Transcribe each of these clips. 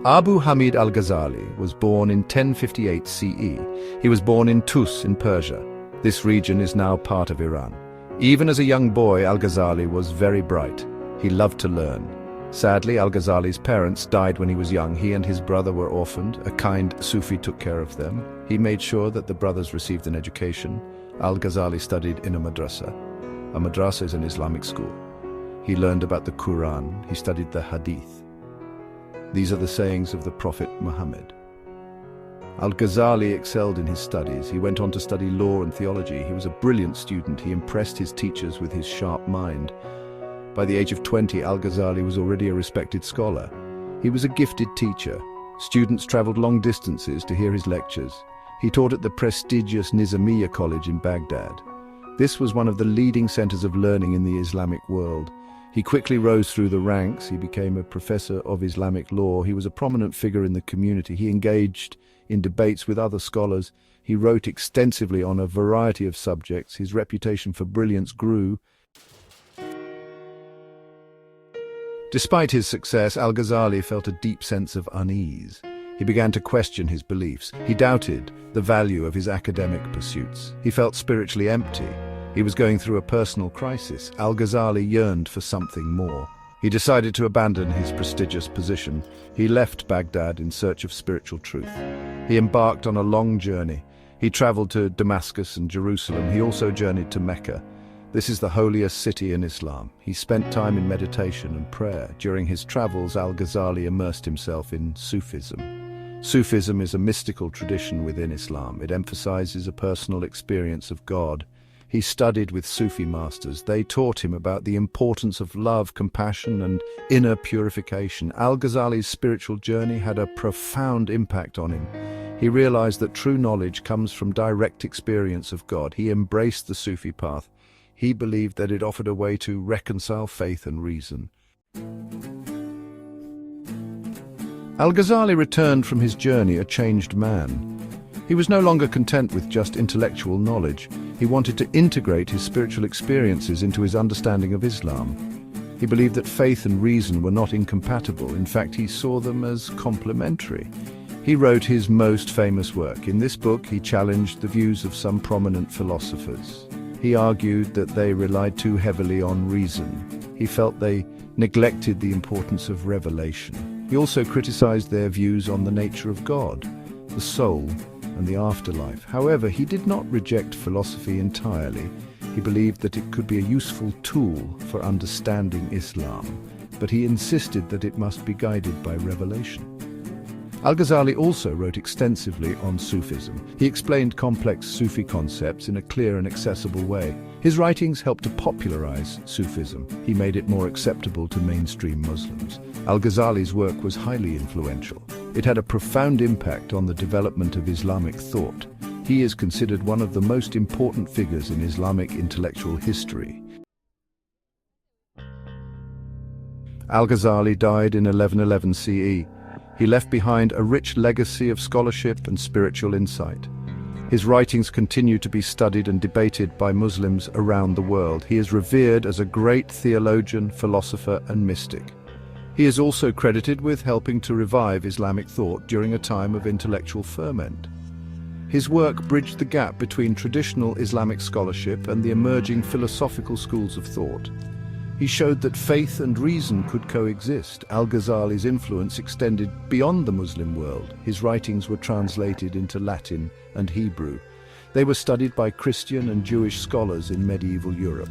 Abu Hamid al-Ghazali was born in 1058 CE. He was born in Tus in Persia. This region is now part of Iran. Even as a young boy, al-Ghazali was very bright. He loved to learn. Sadly, al-Ghazali's parents died when he was young. He and his brother were orphaned. A kind Sufi took care of them. He made sure that the brothers received an education. Al-Ghazali studied in a madrasa. A madrasa is an Islamic school. He learned about the Quran. He studied the Hadith. These are the sayings of the Prophet Muhammad. Al-Ghazali excelled in his studies. He went on to study law and theology. He was a brilliant student. He impressed his teachers with his sharp mind. By the age of 20, Al-Ghazali was already a respected scholar. He was a gifted teacher. Students traveled long distances to hear his lectures. He taught at the prestigious Nizamiya College in Baghdad. This was one of the leading centers of learning in the Islamic world. He quickly rose through the ranks. He became a professor of Islamic law. He was a prominent figure in the community. He engaged in debates with other scholars. He wrote extensively on a variety of subjects. His reputation for brilliance grew. Despite his success, al-Ghazali felt a deep sense of unease. He began to question his beliefs. He doubted the value of his academic pursuits. He felt spiritually empty. He was going through a personal crisis. Al-Ghazali yearned for something more. He decided to abandon his prestigious position. He left Baghdad in search of spiritual truth. He embarked on a long journey. He traveled to Damascus and Jerusalem. He also journeyed to Mecca. This is the holiest city in Islam. He spent time in meditation and prayer. During his travels, al-Ghazali immersed himself in Sufism. Sufism is a mystical tradition within Islam. It emphasizes a personal experience of God. He studied with Sufi masters. They taught him about the importance of love, compassion, and inner purification. Al-Ghazali's spiritual journey had a profound impact on him. He realized that true knowledge comes from direct experience of God. He embraced the Sufi path. He believed that it offered a way to reconcile faith and reason. Al-Ghazali returned from his journey a changed man. He was no longer content with just intellectual knowledge. He wanted to integrate his spiritual experiences into his understanding of Islam. He believed that faith and reason were not incompatible. In fact, he saw them as complementary. He wrote his most famous work. In this book, he challenged the views of some prominent philosophers. He argued that they relied too heavily on reason. He felt they neglected the importance of revelation. He also criticized their views on the nature of God, the soul, and the afterlife. However, he did not reject philosophy entirely. He believed that it could be a useful tool for understanding Islam, but he insisted that it must be guided by revelation. Al-Ghazali also wrote extensively on Sufism. He explained complex Sufi concepts in a clear and accessible way. His writings helped to popularize Sufism. He made it more acceptable to mainstream Muslims. Al-Ghazali's work was highly influential. It had a profound impact on the development of Islamic thought. He is considered one of the most important figures in Islamic intellectual history. Al-Ghazali died in 1111 CE. He left behind a rich legacy of scholarship and spiritual insight. His writings continue to be studied and debated by Muslims around the world. He is revered as a great theologian, philosopher, and mystic. He is also credited with helping to revive Islamic thought during a time of intellectual ferment. His work bridged the gap between traditional Islamic scholarship and the emerging philosophical schools of thought. He showed that faith and reason could coexist. Al-Ghazali's influence extended beyond the Muslim world. His writings were translated into Latin and Hebrew. They were studied by Christian and Jewish scholars in medieval Europe.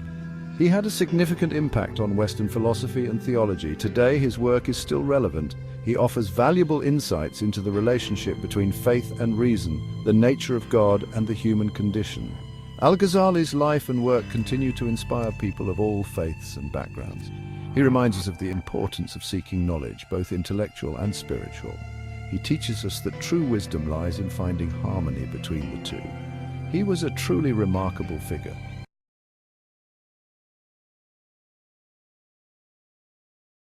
He had a significant impact on Western philosophy and theology. Today, his work is still relevant. He offers valuable insights into the relationship between faith and reason, the nature of God and the human condition. Al-Ghazali's life and work continue to inspire people of all faiths and backgrounds. He reminds us of the importance of seeking knowledge, both intellectual and spiritual. He teaches us that true wisdom lies in finding harmony between the two. He was a truly remarkable figure.